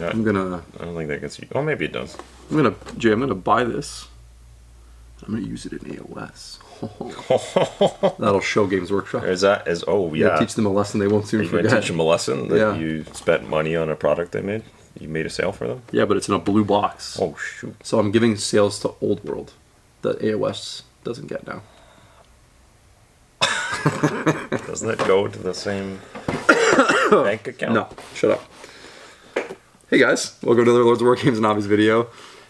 I don't think that gets you. Oh, maybe it does. I'm gonna buy this. I'm gonna use it in AOS. That'll show Games Workshop. Teach them a lesson they won't soon forget. Teach them a lesson that you spent money on a product they made. You made a sale for them. Yeah, but it's in a blue box. Oh shoot! So I'm giving sales to Old World that AOS doesn't get now. Doesn't it go to the same bank account? No, shut up. Hey guys, welcome to another Lords of War Games and Hobbies video.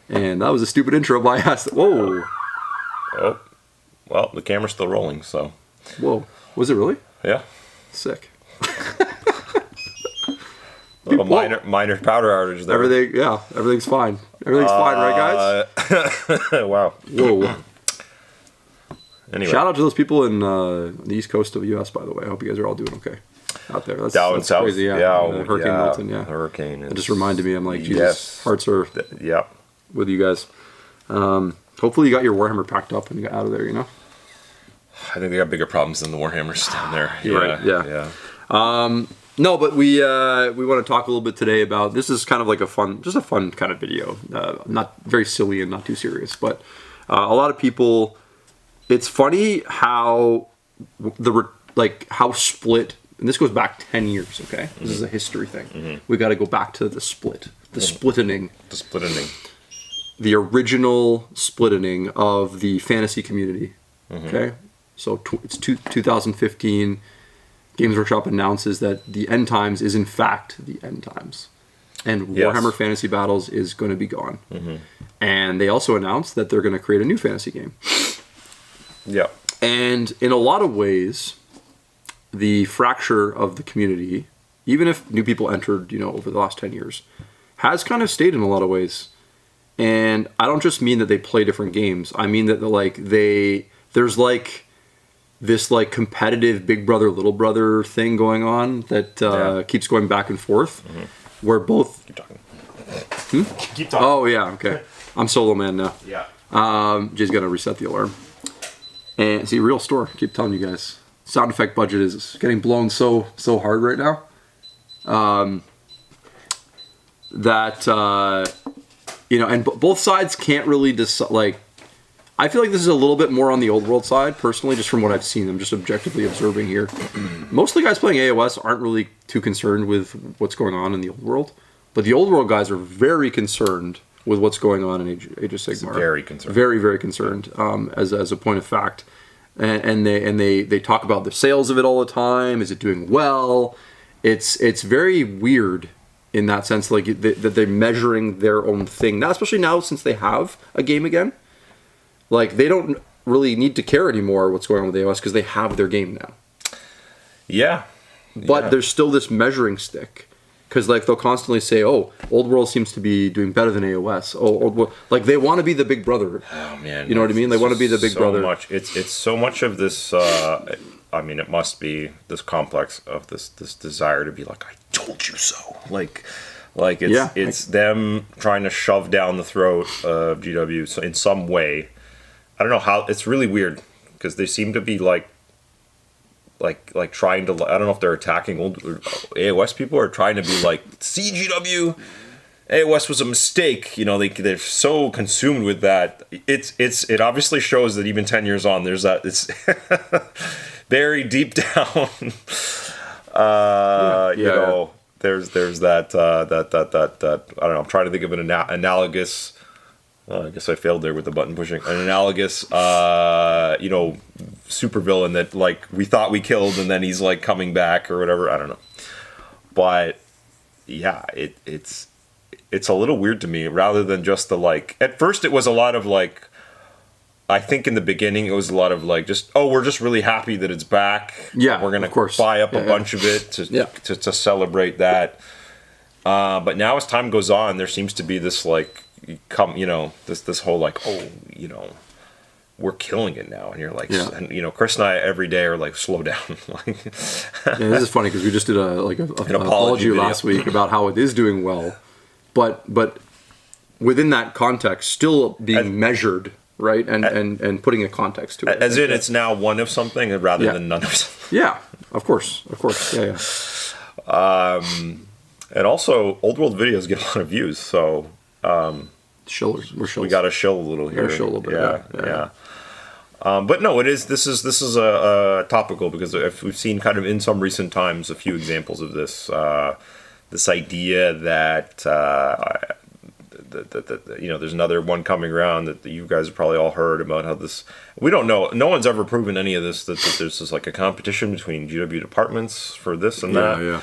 And that was a stupid intro by us. Whoa. Oh, well, the camera's still rolling, so. Whoa, was it really? Yeah. Sick. Little minor powder outage there. Everything's fine. Everything's fine, right, guys? Wow. Whoa. Anyway. Shout out to those people in the east coast of the U.S., by the way. I hope you guys are all doing okay out there. That's south. Crazy, Hurricane Milton, Hurricane. It just reminded me, I'm like, Jesus, hearts are with you guys. Hopefully you got your Warhammer packed up and you got out of there, you know? I think they got bigger problems than the Warhammers down there. You're right, yeah. No, but we want to talk a little bit today about, this is kind of like a fun kind of video. Not very silly and not too serious, but a lot of people, it's funny how how split, and this goes back 10 years, okay? Mm-hmm. This is a history thing. Mm-hmm. We got to go back to the split, splittening. The splittening. The original splittening of the fantasy community, okay? So it's 2015. Games Workshop announces that the end times is in fact the end times. And Warhammer Fantasy Battles is going to be gone. Mm-hmm. And they also announced that they're going to create a new fantasy game. Yeah. And in a lot of ways, the fracture of the community, even if new people entered, over the last 10 years, has kind of stayed in a lot of ways. And I don't just mean that they play different games. I mean that there's this competitive big brother little brother thing going on that keeps going back and forth, where both keep talking. Keep talking. Oh yeah, okay. I'm solo man now. Yeah. Jay's gonna reset the alarm. And see, real store. Keep telling you guys, sound effect budget is getting blown so hard right now. And both sides can't really decide. I feel like this is a little bit more on the Old World side, personally, just from what I've seen. I'm just objectively observing here. Most of the guys playing AOS aren't really too concerned with what's going on in the Old World, but the Old World guys are very concerned with what's going on in Age of Sigmar. Very concerned. Very, very concerned, as a point of fact. And they talk about the sales of it all the time. Is it doing well? It's very weird in that sense, that they're measuring their own thing. Now, especially now since they have a game again. They don't really need to care anymore what's going on with AOS because they have their game now. Yeah. But there's still this measuring stick. Because they'll constantly say, oh, Old World seems to be doing better than AOS. Oh, Old World. They want to be the big brother. Oh, man. You know what I mean? They want to be the big brother. It's so much of this, it must be this complex of this desire to be like, I told you so. It's them trying to shove down the throat of GW in some way. I don't know how. It's really weird because they seem to be trying to. I don't know if they're attacking old AOS people or trying to be CGW. AOS was a mistake. They're so consumed with that. It obviously shows that even 10 years on, there's that. It's very deep down. There's that. I don't know. I'm trying to think of an analogous. I guess I failed there with the button pushing. An analogous, supervillain that we thought we killed and then he's coming back or whatever. I don't know. But yeah, it's a little weird to me. Rather than just the At first, it was a lot of I think in the beginning it was a lot of we're just really happy that it's back. Yeah, we're gonna buy up a bunch of it to celebrate that. But now as time goes on, there seems to be this this whole we're killing it now, and you're and Chris and I every day are slow down. This is funny because we just did an apology last week about how it is doing well, but within that context, still being measured, right, and putting a context to it. As in, it's now one of something rather than none of something. Yeah, of course, yeah. And also, Old World videos get a lot of views, so Shillers. We're shills. we got to shill a little here. Gotta shill a little bit, Yeah. But no, this is a topical, because if we've seen kind of in some recent times a few examples of this. This idea that there's another one coming around that you guys have probably all heard about, how this, we don't know, no one's ever proven any of this, that there's this like a competition between GW departments for this and that. Yeah.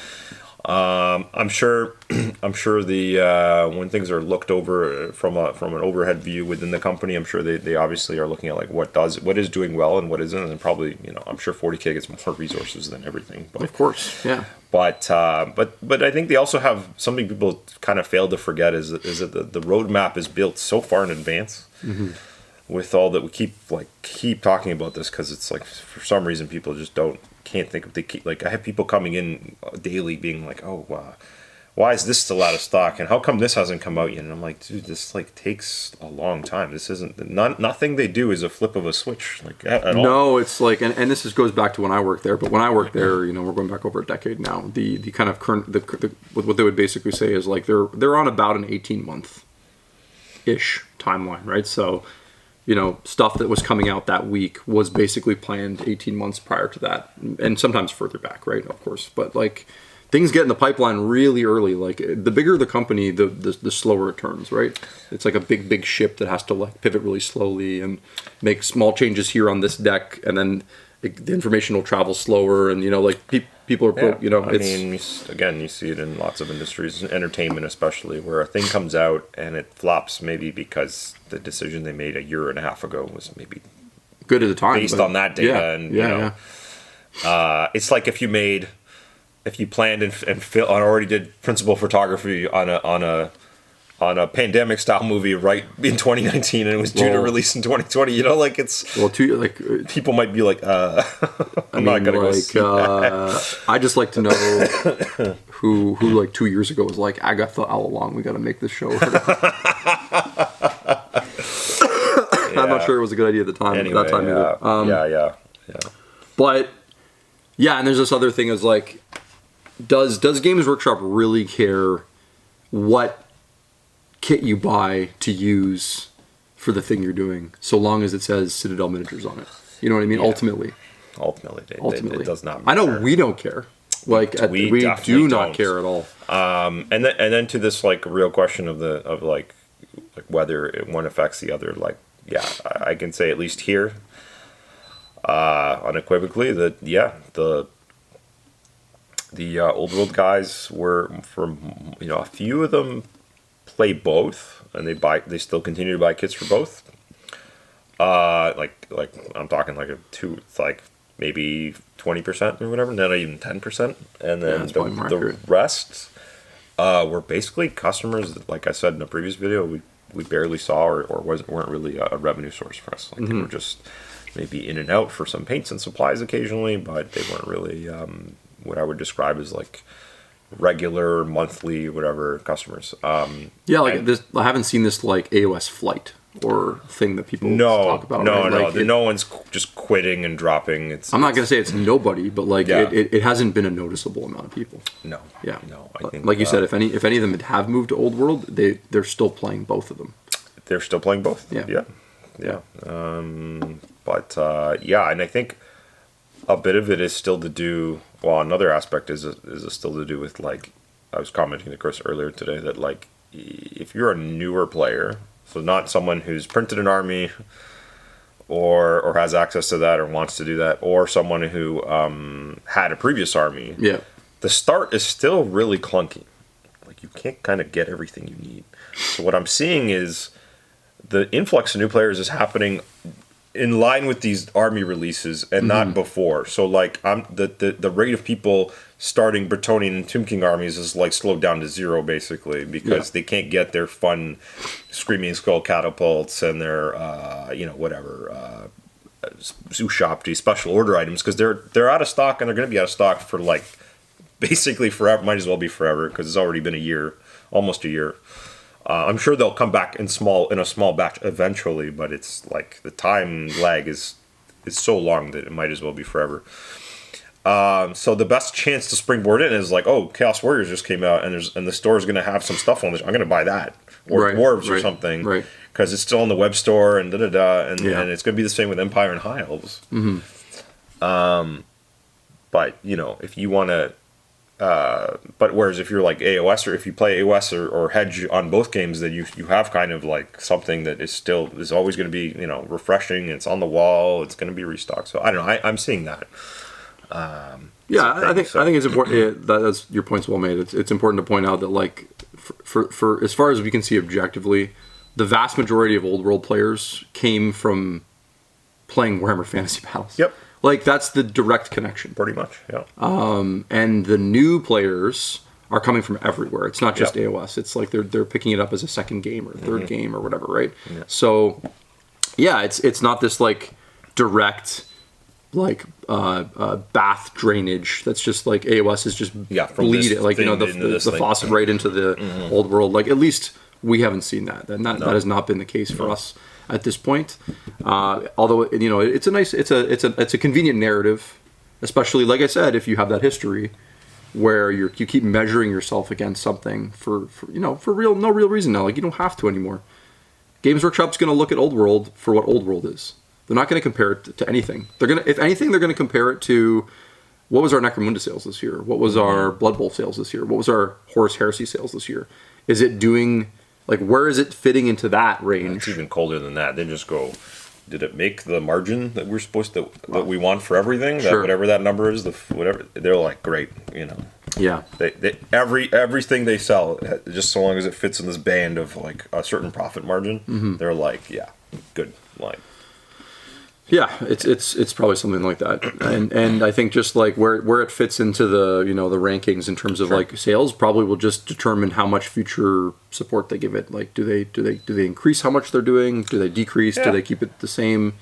I'm sure the when things are looked over from an overhead view within the company, I'm sure they obviously are looking at like what is doing well and what isn't, and probably, I'm sure 40K gets more resources than everything. But, Of course, yeah. But I think they also have something people kind of fail to forget is that the roadmap is built so far in advance. Mm-hmm. With all that, we keep talking about this because it's like for some reason people just can't think of I have people coming in daily being like, oh, why is this still out of stock, and how come this hasn't come out yet? And I'm like, dude, this takes a long time. This isn't nothing they do is a flip of a switch at all. No, it's like, and this goes back to when I worked there. But when I worked there, we're going back over a decade now. The kind of current what they would basically say is like they're on about an 18-month ish timeline, right? So, stuff that was coming out that week was basically planned 18 months prior to that, and sometimes further back, right? Of course, but like things get in the pipeline really early. Like the bigger the company, the slower it turns, right? It's like a big ship that has to like pivot really slowly and make small changes here on this deck, and then the information will travel slower, and people are you see it in lots of industries, entertainment especially, where a thing comes out and it flops maybe because the decision they made a year and a half ago was maybe good at the time based on that data. It's like if you planned and already did principal photography on a pandemic style movie right in 2019 and it was due to release in 2020, people might be like, I'm not gonna go see that. I just like to know who like 2 years ago was like, I thought all along we got to make this show. I'm not sure it was a good idea at the time. Anyway, that time either. Yeah. But yeah, and there's this other thing is like, does Games Workshop really care what kit you buy to use for the thing you're doing, so long as it says Citadel Miniatures on it? You know what I mean? Yeah. Ultimately, it does not matter. I know we don't care. We do not care at all. And then to this like real question of whether one affects the other, I can say at least here, unequivocally that the Old World guys were, a few of them play both, and they still continue to buy kits for both. I'm talking maybe 20% or whatever, not even 10%, and then the rest were basically customers that, like I said in a previous video, we barely saw or weren't really a revenue source for us. They were just maybe in and out for some paints and supplies occasionally, but they weren't really what I would describe as like regular monthly whatever customers. This, I haven't seen this like AOS flight or thing that people talk about. No one's just quitting and dropping. I'm not gonna say it's nobody, but it hasn't been a noticeable amount of people. No. I think, like you said, if any of them have moved to Old World, they're still playing both of them. They're still playing both. Yeah. And I think a bit of it is still to do. Well, another aspect is still to do with, like, I was commenting to Chris earlier today that, like, if you're a newer player, so not someone who's printed an army or has access to that or wants to do that, or someone who had a previous army, the start is still really clunky. Like, you can't kind of get everything you need. So what I'm seeing is the influx of new players is happening in line with these army releases and not before. So like the rate of people starting Bretonnian and Tomb King armies is like slowed down to zero basically because they can't get their fun Screaming Skull catapults and their Ushopti special order items because they're out of stock, and they're going to be out of stock for like basically forever. Might as well be forever because it's already been a year, almost a year. I'm sure they'll come back in a small batch eventually, but it's like the time lag is so long that it might as well be forever. So the best chance to springboard in is like, oh, Chaos Warriors just came out, and the store is going to have some stuff on this. I'm going to buy that, or Dwarves or something, because it's still in the web store and and it's going to be the same with Empire and High Elves. But if you want to, but whereas if you're like AOS, or if you play AOS or hedge on both games, then you have kind of like something that is always going to be refreshing. It's on the wall. It's going to be restocked. So I don't know. I'm seeing that. I think it's important. That's your point's well made. It's important to point out that like for as far as we can see objectively, the vast majority of old world players came from playing Warhammer Fantasy Battles. Yep. Like that's the direct connection. Pretty much, yeah. And the new players are coming from everywhere. It's not just AOS. It's like they're picking it up as a second game or third game or whatever, right? Yeah. So, yeah, it's not this like direct like bath drainage. That's just like AOS is just bleed it, like the faucet right into the old world. Like at least we haven't seen that, and that has not been the case for us at this point. Although it's a convenient narrative, especially like I said, if you have that history where you keep measuring yourself against something for no real reason now. Like you don't have to anymore. Games Workshop's going to look at Old World for what Old World is. They're not going to compare it to anything. If anything, they're going to compare it to what was our Necromunda sales this year? What was our Blood Bowl sales this year? What was our Horus Heresy sales this year? Is it doing... Like, where is it fitting into that range? It's even colder than that. They just go, did it make the margin that we're supposed to, that we want for everything? That whatever that number is, whatever. They're like, great, Yeah. Everything they sell, just so long as it fits in this band of like a certain profit margin, they're like, yeah, good. Like, yeah, it's probably something like that, and I think just like where it fits into the the rankings in terms of like sales probably will just determine how much future support they give it. Like, do they increase how much they're doing? Do they decrease? Yeah. Do they keep it the same?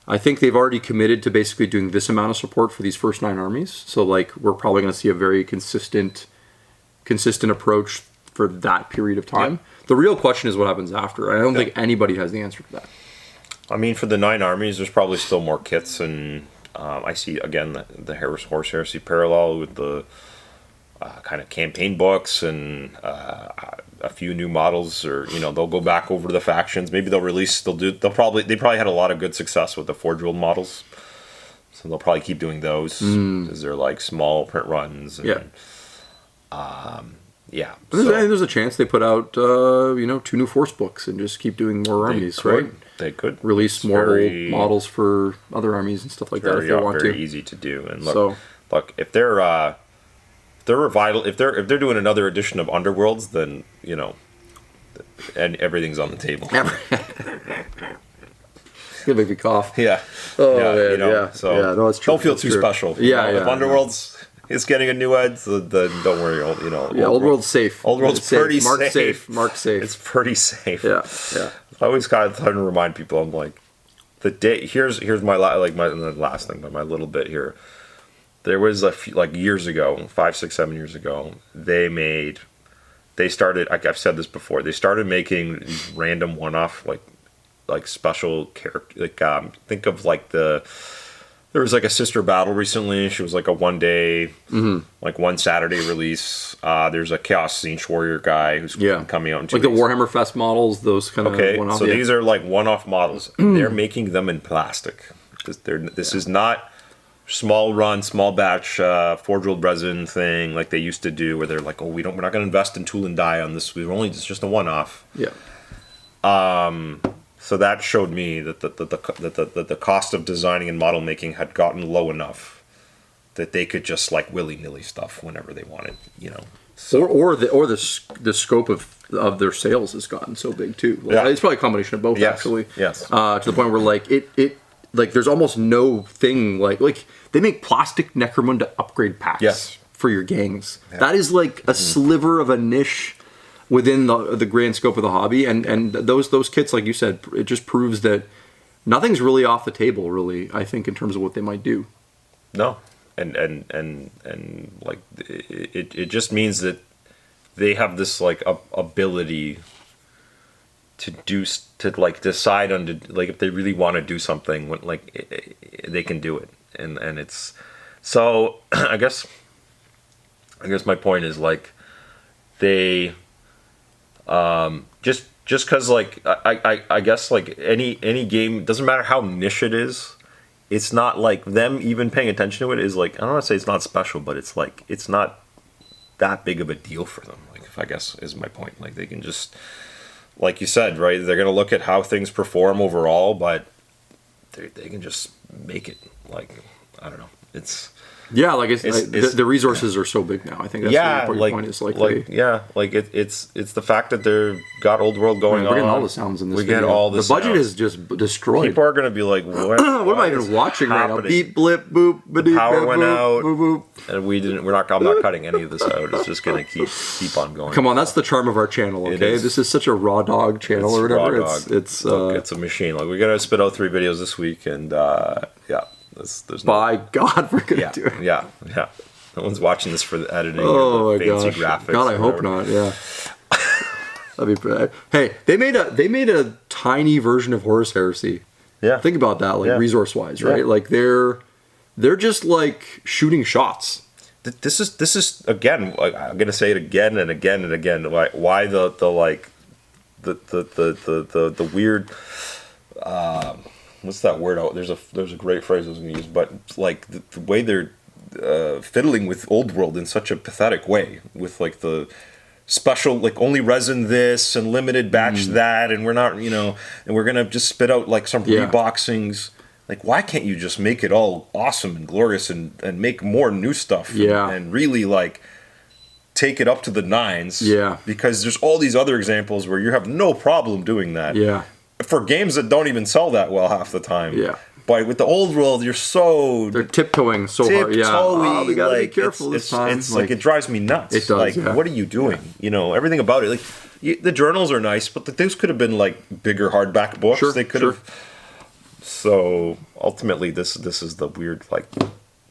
I think they've already committed to basically doing this amount of support for these first 9 armies. So like we're probably going to see a very consistent approach for that period of time. Yep. The real question is what happens after. I don't think anybody has the answer to that. I mean, for the 9 armies, there's probably still more kits, and I see, again, the Horus Heresy parallel with the kind of campaign books and a few new models, or, they'll go back over to the factions. Maybe they probably had a lot of good success with the Forge World models, so they'll probably keep doing those, because they're like small print runs. And, There's a chance they put out, 2 new Force books and just keep doing more armies, right? They could release more old models for other armies and stuff like that if they want to. Very easy to do. And look, if they're doing another edition of Underworlds, then and everything's on the table. It's gonna make me cough. Yeah. Oh man. Yeah. So no, it's true. Don't feel too special. If Underworlds is geting a new ed, so then don't worry. Old World's safe. Old World's pretty safe. Marked safe. It's pretty safe. Yeah. I always kind of try to remind people. I'm like, the day. Here's my last thing, but my little bit here. There was a few, like years ago, 5, 6, 7 years ago. They started. I've said this before. They started making these random one-off like special character. Like think of like there was like a Sister Battle recently. She was like a one-day, like one Saturday release. There's a Chaos Zinch Warrior guy who's coming out in 2 weeks. Like the Warhammer Fest models, those kind of one-off. So these are like one-off models. They're making them in plastic. This is not small run, small batch, Forge World resin thing like they used to do, where they're like, we're not going to invest in tool and die on this. It's just a one-off. Yeah. So that showed me that the cost of designing and model making had gotten low enough that they could just like willy-nilly stuff whenever they wanted, So, or the scope of their sales has gotten so big too. It's probably a combination of both, actually. Yes. To the point where like it like there's almost no thing like they make plastic Necromunda upgrade packs for your gangs. Yeah. That is like a sliver of a niche within the grand scope of the hobby, and those kits, like you said, it just proves that nothing's really off the table, really, I think, in terms of what they might do. No. And like it just means that they have this like ability to decide on like if they really want to do something, when like they can do it, and it's So I guess my point is like they just because like I guess like any game, doesn't matter how niche it is, it's not like them even paying attention to it is like, I don't want to say it's not special, but it's like it's not that big of a deal for them. Like, if I guess is my point. Like they can just, like you said, right? They're gonna look at how things perform overall, but they can just make it. Like, I don't know. It's Yeah, like the resources are so big now. I think that's the important point. Is it's the fact that they've got Old World going on. We're getting all the sounds in this. We get all the The budget sounds. is just destroyed. People are going to be like, "What? What am I even watching right now? Beep, blip, boop, The power went out, boop, boop. and we didn't. We're not. I'm not cutting any of this out. It's just going to keep on going. Come on, that's the charm of our channel. Okay, this is such a raw dog channel or whatever. Raw dog. Look, it's a machine. Like, we got to spit out 3 videos this week, and yeah. There's By God, we're gonna do it. Yeah. No one's watching this for the editing Oh or my the fancy gosh! graphics. God, I hope not. Yeah. That'd be. Hey, they made a tiny version of Horus Heresy. Yeah. Think about that, like resource wise, right? Yeah. Like they're just like shooting shots. This is again. Like, I'm gonna say it again and again and again. Why the weird. What's that word? There's a great phrase I was going to use, but like the way they're fiddling with Old World in such a pathetic way, with like the special, like only resin this and limited batch that, and we're not, and we're gonna just spit out like some reboxings. Like, why can't you just make it all awesome and glorious and make more new stuff? And really like take it up to the nines. Yeah. Because there's all these other examples where you have no problem doing that. Yeah. For games that don't even sell that well half the time. Yeah. But with the Old World, they're tiptoeing so hard. Yeah. Oh, we gotta be careful this time. It's like it drives me nuts. It does. Like, what are you doing? Everything about it. Like, the journals are nice, but those could have been like bigger hardback books. Sure, They could have. So ultimately, this is the weird, like,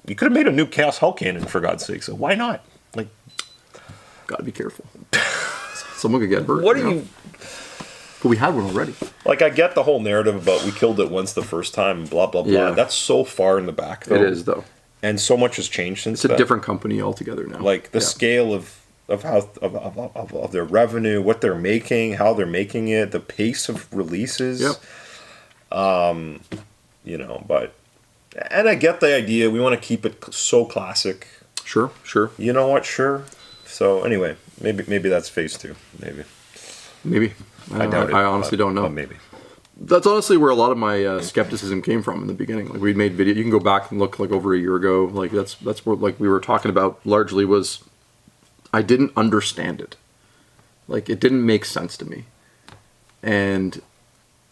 you could have made a new Chaos Hull cannon, for God's sake. So why not? Like, gotta be careful. Someone could get hurt. What are you? But we had one already. Like, I get the whole narrative about we killed it once the first time, blah, blah, blah. Yeah. That's so far in the back, though. It is, though. And so much has changed since It's a different company altogether now. Like, the scale of how of their revenue, what they're making, how they're making it, the pace of releases. Yep. But... And I get the idea. We want to keep it so classic. Sure. You know what? Sure. So, anyway, maybe that's phase 2. Maybe. I doubt it. I honestly don't know. But maybe. That's honestly where a lot of my skepticism came from in the beginning. Like, we made video. You can go back and look like over a year ago. Like, that's what like we were talking about largely was I didn't understand it. Like, it didn't make sense to me. And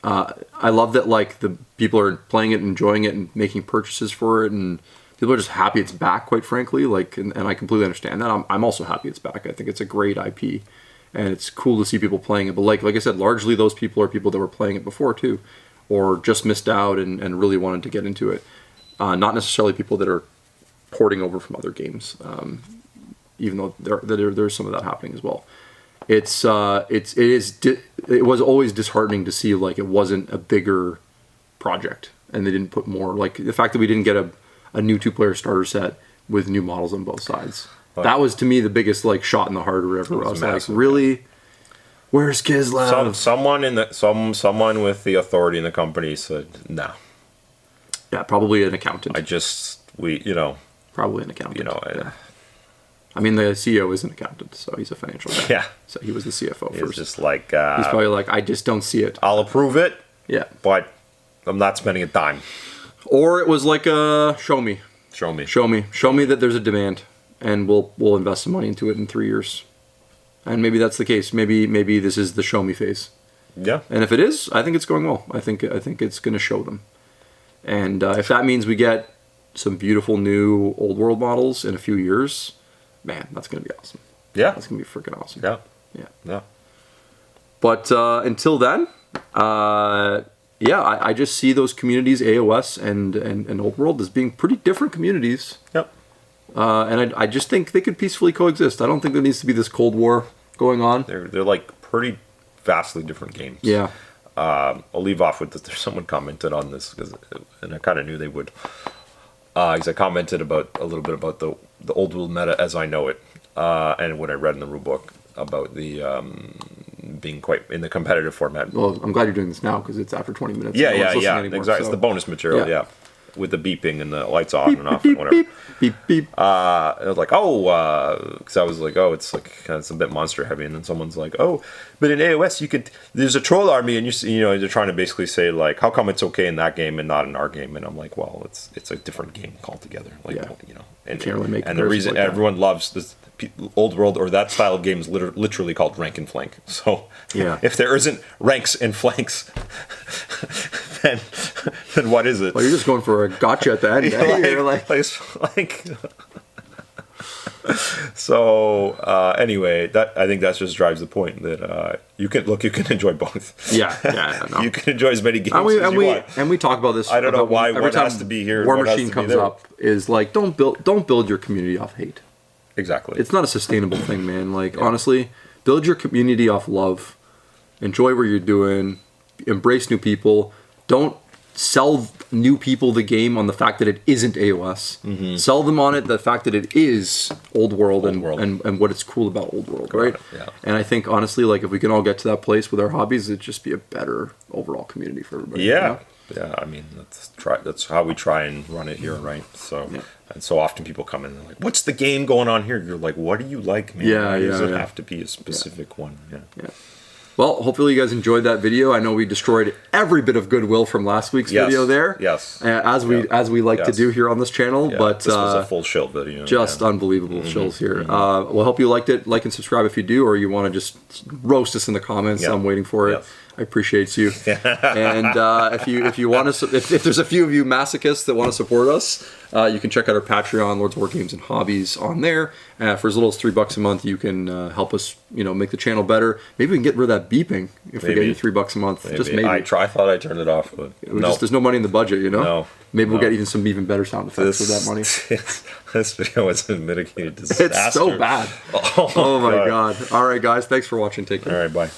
I love that, like, the people are playing it, enjoying it, and making purchases for it, and people are just happy it's back, quite frankly. Like, and I completely understand that. I'm also happy it's back. I think it's a great IP. And it's cool to see people playing it. But like I said, largely those people are people that were playing it before too, or just missed out and really wanted to get into it. Not necessarily people that are porting over from other games, even though there's some of that happening as well. It was always disheartening to see like it wasn't a bigger project and they didn't put more. Like the fact that we didn't get a new 2-player starter set with new models on both sides. That was, to me, the biggest like shot in the heart or whatever. I was like, really? Where's Kislev? Someone with the authority in the company said, no. Yeah, probably an accountant. Probably an accountant. I mean, the CEO is an accountant, so he's a financial guy. Yeah. So he was the CFO first. He's just like... he's probably like, I just don't see it. I'll approve it. Yeah. But I'm not spending a dime. Or it was like, show me. Show me that there's a demand. And we'll invest some money into it in 3 years, and maybe that's the case. Maybe this is the show me phase. Yeah. And if it is, I think it's going well. I think it's going to show them. And if that means we get some beautiful new Old World models in a few years, man, that's going to be awesome. Yeah. That's going to be freaking awesome. Yeah. But until then, I just see those communities, AOS and Old World, as being pretty different communities. Yep. And I just think they could peacefully coexist. I don't think there needs to be this Cold War going on. They're like pretty vastly different games. Yeah. I'll leave off with this. Someone commented on this, and I kind of knew they would. Because I commented about a little bit about the old world meta as I know it, and what I read in the rule book about the being quite in the competitive format. Well, I'm glad you're doing this now because it's after 20 minutes. Yeah, No one's listening exactly. so- It's the bonus material, Yeah. yeah. With the beeping and the lights on Beep, and off beep, and whatever. beep, beep, beep. I was like, because I was like, it's like it's a bit monster heavy, and then someone's like, but in AOS there's a troll army, and they're trying to basically say like, how come it's okay in that game and not in our game? And I'm like, well, it's a different game altogether, like and Can't really make and the reason comparisons like that. everyone loves this old world or that style of game is literally called rank and flank. So Yeah. if there isn't ranks and flanks, then what is it? Well, you're just going for a gotcha at the end. Eh? You're like, so anyway, I think that just drives the point that you can enjoy both. yeah, no. You can enjoy as many games and as you want. and we talk about this. I don't know about why every one time has to be here and War one has Machine to be comes there. up is like, don't build your community off hate. Exactly. It's not a sustainable thing, man. Like honestly, build your community off love. Enjoy what you're doing. Embrace new people. Don't sell new people the game on the fact that it isn't AOS. Mm-hmm. Sell them on it the fact that it is Old World, World. And what it's cool about Old World, right? Yeah. And I think honestly, like if we can all get to that place with our hobbies, it'd just be a better overall community for everybody. Yeah. You know? Yeah, I mean that's how we try and run it here, right? So and so often people come in and they're like, "What's the game going on here?" You're like, "What do you like, man? Yeah, Why does it yeah. have to be a specific one?" Yeah. Well, hopefully you guys enjoyed that video. I know we destroyed every bit of goodwill from last week's Yes. video there. Yes. As we like to Yes. do here on this channel, Yeah, but this was a full shield video. just yeah. unbelievable shows here. Well, hope you liked it. Like and subscribe if you do, or you want to just roast us in the comments. Yeah. I'm waiting for it. Yeah. I appreciate you. And if you want to, if there's a few of you masochists that want to support us, you can check out our Patreon, Lords of War Games and Hobbies, on there. For as little as $3 a month, you can help us, make the channel better. Maybe we can get rid of that beeping if we get you $3 a month. Just maybe. I thought I turned it off, but There's no money in the budget, No. Maybe we'll No. get some even better sound effects with that money. This video was a mitigated disaster. It's so bad. Oh my god. All right, guys. Thanks for watching. Take care. All right, bye.